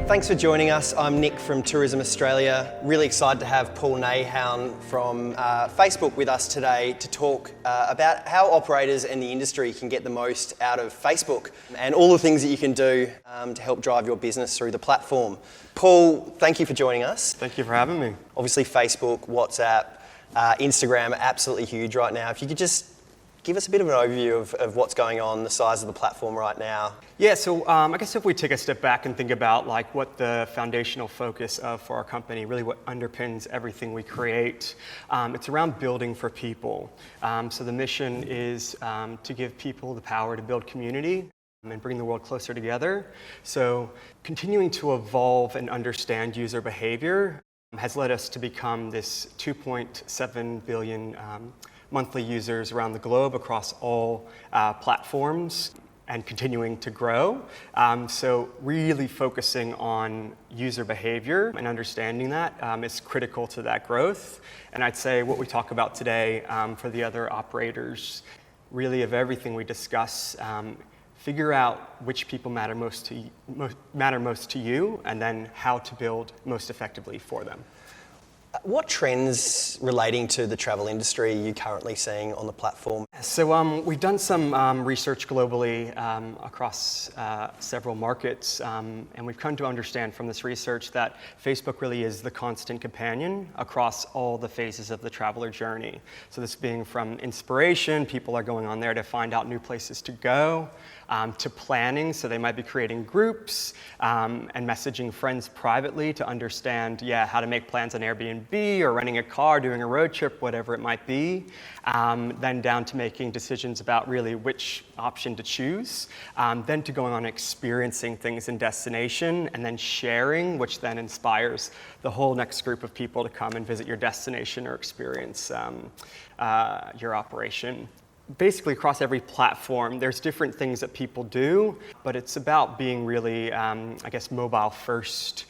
Thanks for joining us. I'm Nick from Tourism Australia. Really excited to have Paul Nahown from Facebook with us today to talk about how operators and the industry can get the most out of Facebook and all the things that you can do to help drive your business through the platform. Paul, thank you for joining us. Thank you for having me. Obviously Facebook, WhatsApp, Instagram are absolutely huge right now. If you could just give us a bit of an overview of what's going on, the size of the platform right now. Yeah, so I guess if we take a step back and think about like what the foundational focus for our company, really what underpins everything we create, it's around building for people. So the mission is to give people the power to build community and bring the world closer together. So continuing to evolve and understand user behavior has led us to become this 2.7 billion monthly users around the globe across all platforms and continuing to grow. So really focusing on user behavior and understanding that is critical to that growth. And I'd say what we talk about today for the other operators, really of everything we discuss, figure out which people matter most to you and then how to build most effectively for them. What trends relating to the travel industry are you currently seeing on the platform? So we've done some research globally across several markets, and we've come to understand from this research that Facebook really is the constant companion across all the phases of the traveler journey. So this being from inspiration, people are going on there to find out new places to go, to planning, so they might be creating groups and messaging friends privately to understand, how to make plans on Airbnb or renting a car, doing a road trip, whatever it might be. Then down to making decisions about really which option to choose. Then to going on experiencing things in destination and then sharing, which then inspires the whole next group of people to come and visit your destination or experience your operation. Basically across every platform, there's different things that people do, but it's about being really, mobile first.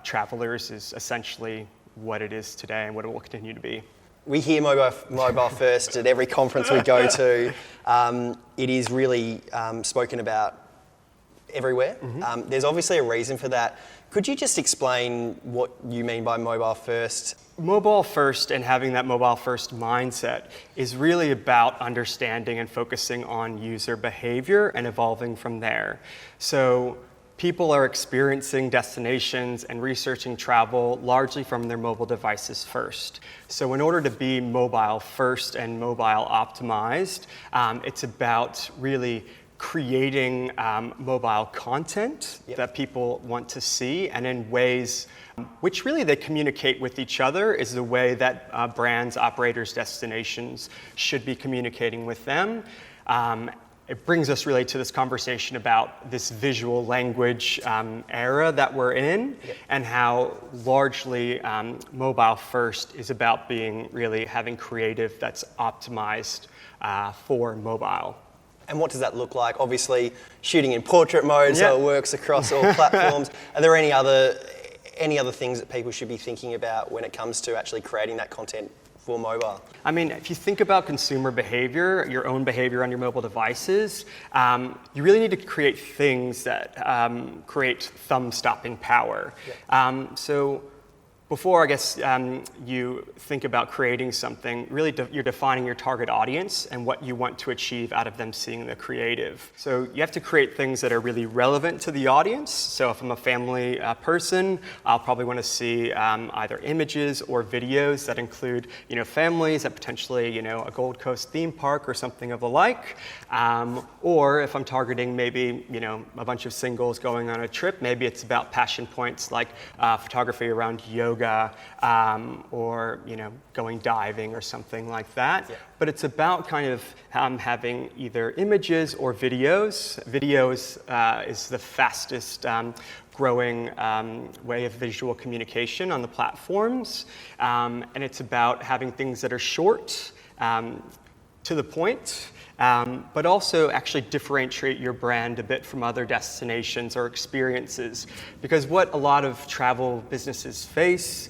Travelers is essentially what it is today and what it will continue to be. We hear mobile first at every conference we go to. It is really spoken about everywhere. Mm-hmm. There's obviously a reason for that. Could you just explain what you mean by mobile first? Mobile first and having that mobile first mindset is really about understanding and focusing on user behavior and evolving from there. So people are experiencing destinations and researching travel largely from their mobile devices first. So in order to be mobile first and mobile optimized, it's about really creating mobile content that people want to see, and in ways which really they communicate with each other is the way that brands, operators, destinations should be communicating with them. It brings us really to this conversation about this visual language era that we're in, and how largely mobile first is about being really having creative that's optimized for mobile. And what does that look like? Obviously, shooting in portrait mode, so it works across all platforms. Are there any other things that people should be thinking about when it comes to actually creating that content for mobile? I mean, if you think about consumer behavior, your own behavior on your mobile devices, you really need to create things that create thumb-stopping power. So before, you think about creating something, really you're defining your target audience and what you want to achieve out of them seeing the creative. So you have to create things that are really relevant to the audience. So if I'm a family person, I'll probably want to see either images or videos that include, families at potentially, a Gold Coast theme park or something of the like. Or if I'm targeting maybe, a bunch of singles going on a trip, maybe it's about passion points like photography around yoga, or going diving or something like that. But it's about kind of having either images or videos. Videos is the fastest growing way of visual communication on the platforms, and it's about having things that are short, to the point, but also actually differentiate your brand a bit from other destinations or experiences. Because what a lot of travel businesses face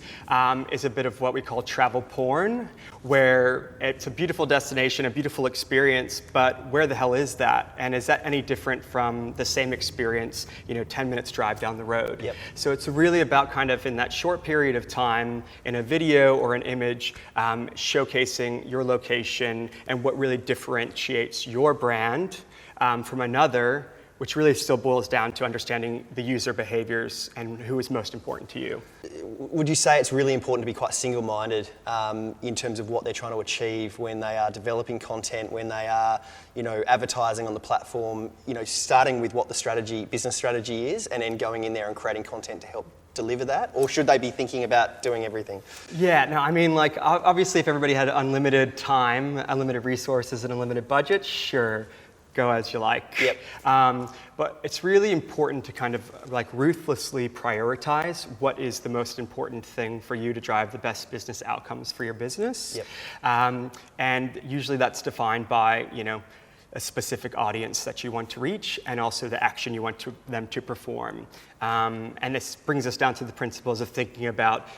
is a bit of what we call travel porn, where it's a beautiful destination, a beautiful experience, but where the hell is that? And is that any different from the same experience, 10 minutes drive down the road? Yep. So it's really about kind of in that short period of time, in a video or an image, showcasing your location and what really differentiates your brand from another, which really still boils down to understanding the user behaviors and who is most important to you. Would you say it's really important to be quite single-minded in terms of what they're trying to achieve when they are developing content, when they are, advertising on the platform, starting with what the business strategy is, and then going in there and creating content to help deliver that? Or should they be thinking about doing everything? Yeah, no, I mean, obviously if everybody had unlimited time, unlimited resources, and unlimited budget, sure, go as you like. Yep. But it's really important to kind of ruthlessly prioritize what is the most important thing for you to drive the best business outcomes for your business. Yep. And usually that's defined by, a specific audience that you want to reach and also the action you want them to perform. And this brings us down to the principles of thinking about,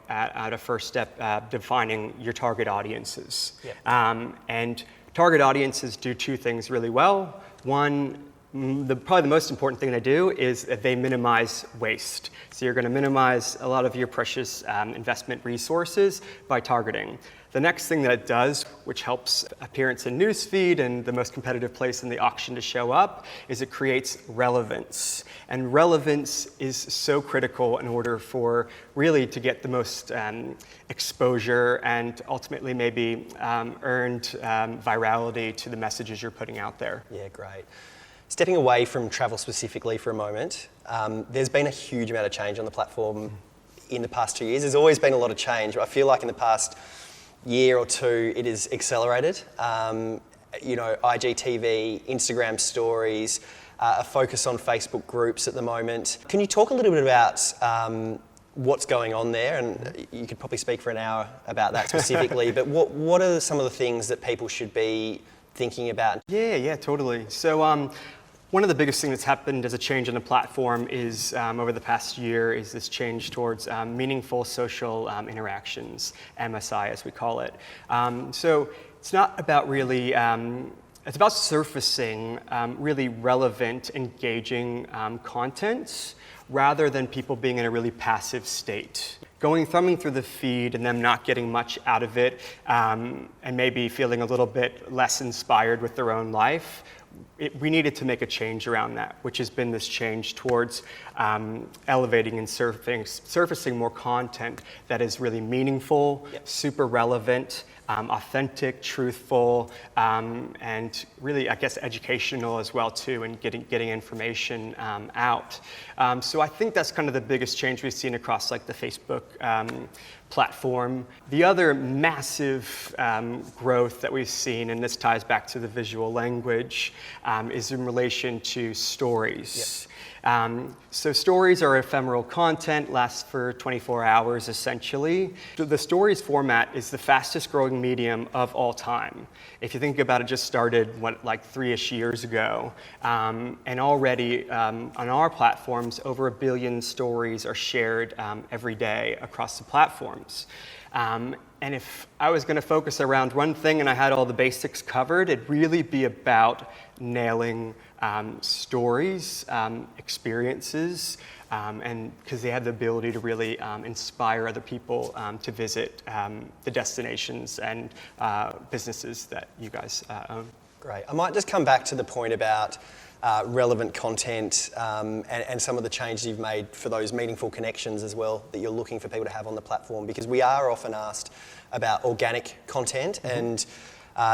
at a first step, defining your target audiences. Yep. And target audiences do two things really well. One, probably the most important thing they do is that they minimize waste. So you're going to minimize a lot of your precious investment resources by targeting. The next thing that it does, which helps appearance in newsfeed and the most competitive place in the auction to show up, is it creates relevance. And relevance is so critical in order for really to get the most exposure and ultimately maybe earned virality to the messages you're putting out there. Yeah, great. Stepping away from travel specifically for a moment, there's been a huge amount of change on the platform in the past 2 years. There's always been a lot of change, but I feel like in the past year or two, it is accelerated. IGTV, Instagram stories, a focus on Facebook groups at the moment. Can you talk a little bit about what's going on there? And you could probably speak for an hour about that specifically, but what are some of the things that people should be thinking about? Yeah, totally. So one of the biggest things that's happened as a change in the platform is, over the past year, is this change towards meaningful social interactions, MSI as we call it. So it's not about really, it's about surfacing really relevant, engaging content rather than people being in a really passive state. Thumbing through the feed and them not getting much out of it and maybe feeling a little bit less inspired with their own life. We needed to make a change around that, which has been this change towards elevating and surfacing more content that is really meaningful, Yep. super relevant, authentic, truthful, and really, I guess, educational as well too, and getting information out. So I think that's kind of the biggest change we've seen across the Facebook platform. The other massive growth that we've seen, and this ties back to the visual language, is in relation to stories. Yep. So stories are ephemeral content, lasts for 24 hours essentially. The stories format is the fastest growing medium of all time. If you think about it, just started 3-ish years ago. And already on our platforms, over 1 billion stories are shared every day across the platforms. And if I was going to focus around one thing and I had all the basics covered, it'd really be about nailing stories, experiences, and because they have the ability to really inspire other people to visit the destinations and businesses that you guys own. Great. I might just come back to the point about relevant content and some of the changes you've made for those meaningful connections as well that you're looking for people to have on the platform, because we are often asked about organic content, and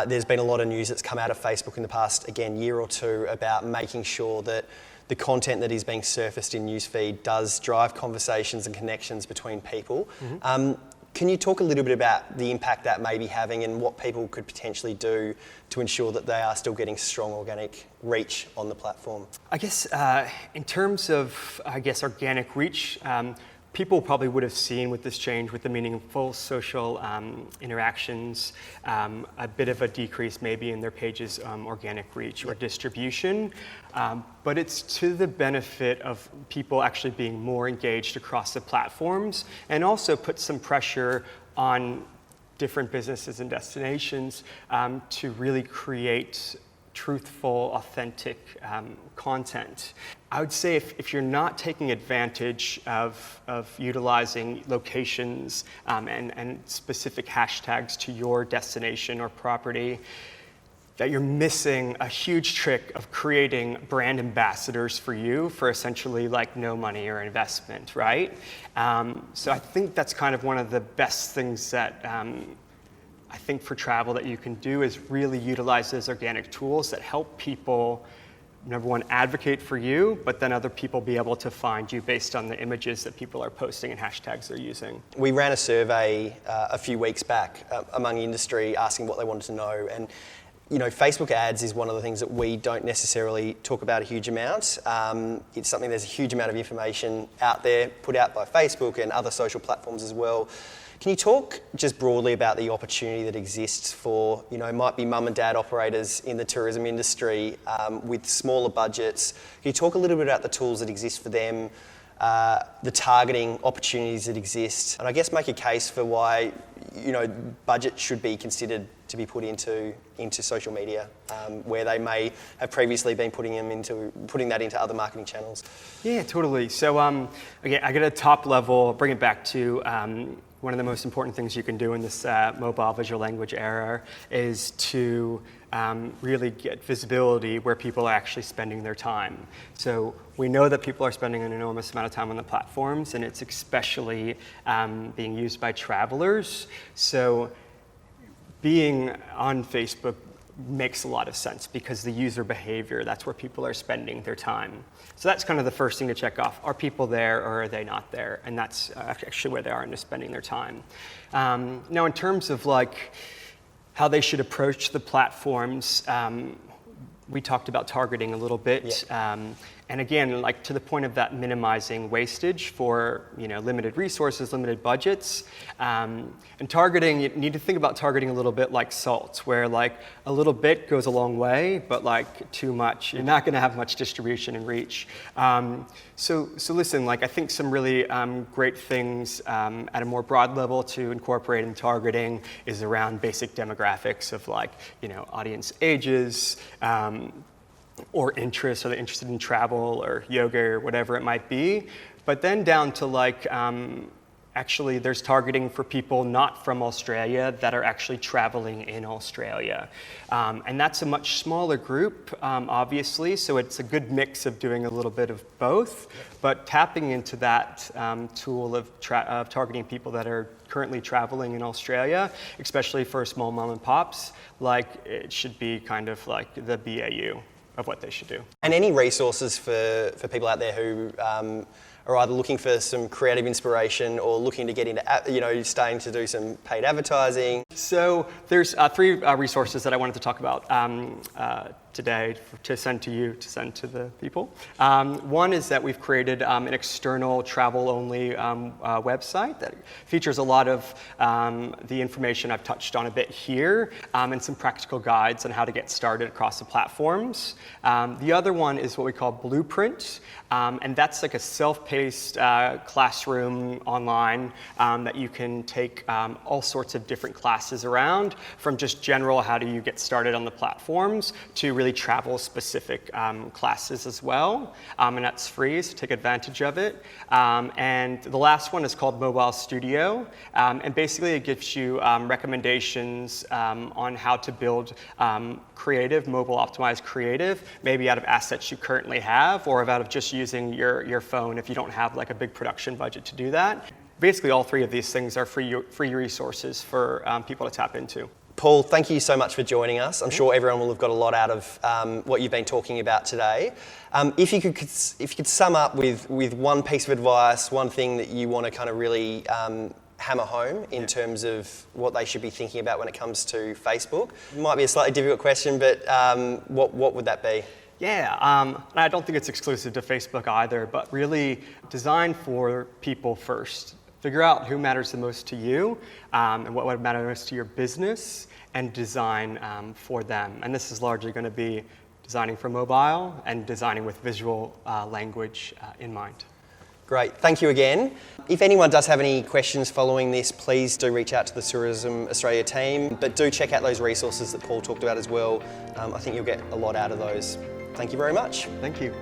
there's been a lot of news that's come out of Facebook in the past, year or two about making sure that the content that is being surfaced in newsfeed does drive conversations and connections between people. Can you talk a little bit about the impact that may be having and what people could potentially do to ensure that they are still getting strong organic reach on the platform? I guess in terms of, organic reach, people probably would have seen with this change, with the meaningful social interactions, a bit of a decrease maybe in their page's organic reach or distribution. But it's to the benefit of people actually being more engaged across the platforms, and also put some pressure on different businesses and destinations to really create truthful, authentic content. I would say if you're not taking advantage of utilizing locations and specific hashtags to your destination or property, that you're missing a huge trick of creating brand ambassadors for you for essentially like no money or investment, right? So I think that's kind of one of the best things that I think for travel that you can do, is really utilize those organic tools that help people, number one, advocate for you, but then other people be able to find you based on the images that people are posting and hashtags they're using. We ran a survey a few weeks back among industry asking what they wanted to know, and Facebook ads is one of the things that we don't necessarily talk about a huge amount. It's something, there's a huge amount of information out there put out by Facebook and other social platforms as well. Can you talk just broadly about the opportunity that exists for, might be mum and dad operators in the tourism industry with smaller budgets? Can you talk a little bit about the tools that exist for them, the targeting opportunities that exist, and I guess make a case for why, budget should be considered to be put into social media, where they may have previously been putting that into other marketing channels? Yeah, totally. So again, I get a top level, bring it back to one of the most important things you can do in this mobile visual language era is to really get visibility where people are actually spending their time. So we know that people are spending an enormous amount of time on the platforms, and it's especially being used by travelers. So being on Facebook makes a lot of sense because the user behavior, that's where people are spending their time. So that's kind of the first thing to check off. Are people there or are they not there? And that's actually where they are into spending their time. Now, in terms of like how they should approach the platforms, we talked about targeting a little bit. Yeah. And again, like to the point of that minimizing wastage for limited resources, limited budgets. And targeting, you need to think about targeting a little bit like salt, where like a little bit goes a long way, but like too much, you're not gonna have much distribution and reach. So listen, like I think some really great things at a more broad level to incorporate in targeting is around basic demographics of like, audience ages, or interests, are they interested in travel or yoga or whatever it might be. But then down to like, actually there's targeting for people not from Australia that are actually traveling in Australia. And that's a much smaller group, obviously, so it's a good mix of doing a little bit of both, but tapping into that tool of targeting people that are currently traveling in Australia, especially for small mom and pops, like it should be kind of like the BAU of what they should do. And any resources for people out there who are either looking for some creative inspiration or looking to get into, starting to do some paid advertising? So there's three resources that I wanted to talk about today to send to you, to send to the people. One is that we've created an external travel-only website that features a lot of the information I've touched on a bit here, and some practical guides on how to get started across the platforms. The other one is what we call Blueprint, and that's like a self-paced classroom online that you can take all sorts of different classes around, from just general how do you get started on the platforms to really travel-specific classes as well, and that's free, so take advantage of it. And the last one is called Mobile Studio, and basically it gives you recommendations on how to build creative, mobile-optimized creative, maybe out of assets you currently have, or out of just using your phone if you don't have like a big production budget to do that. Basically, all three of these things are free resources for people to tap into. Paul, thank you so much for joining us. I'm sure everyone will have got a lot out of what you've been talking about today. If you could sum up with one piece of advice, one thing that you want to kind of really hammer home in terms of what they should be thinking about when it comes to Facebook. It might be a slightly difficult question, but what would that be? Yeah, and I don't think it's exclusive to Facebook either, but really design for people first. Figure out who matters the most to you and what would matter most to your business, and design for them. And this is largely going to be designing for mobile and designing with visual language in mind. Great, thank you again. If anyone does have any questions following this, please do reach out to the Tourism Australia team, but do check out those resources that Paul talked about as well. I think you'll get a lot out of those. Thank you very much. Thank you.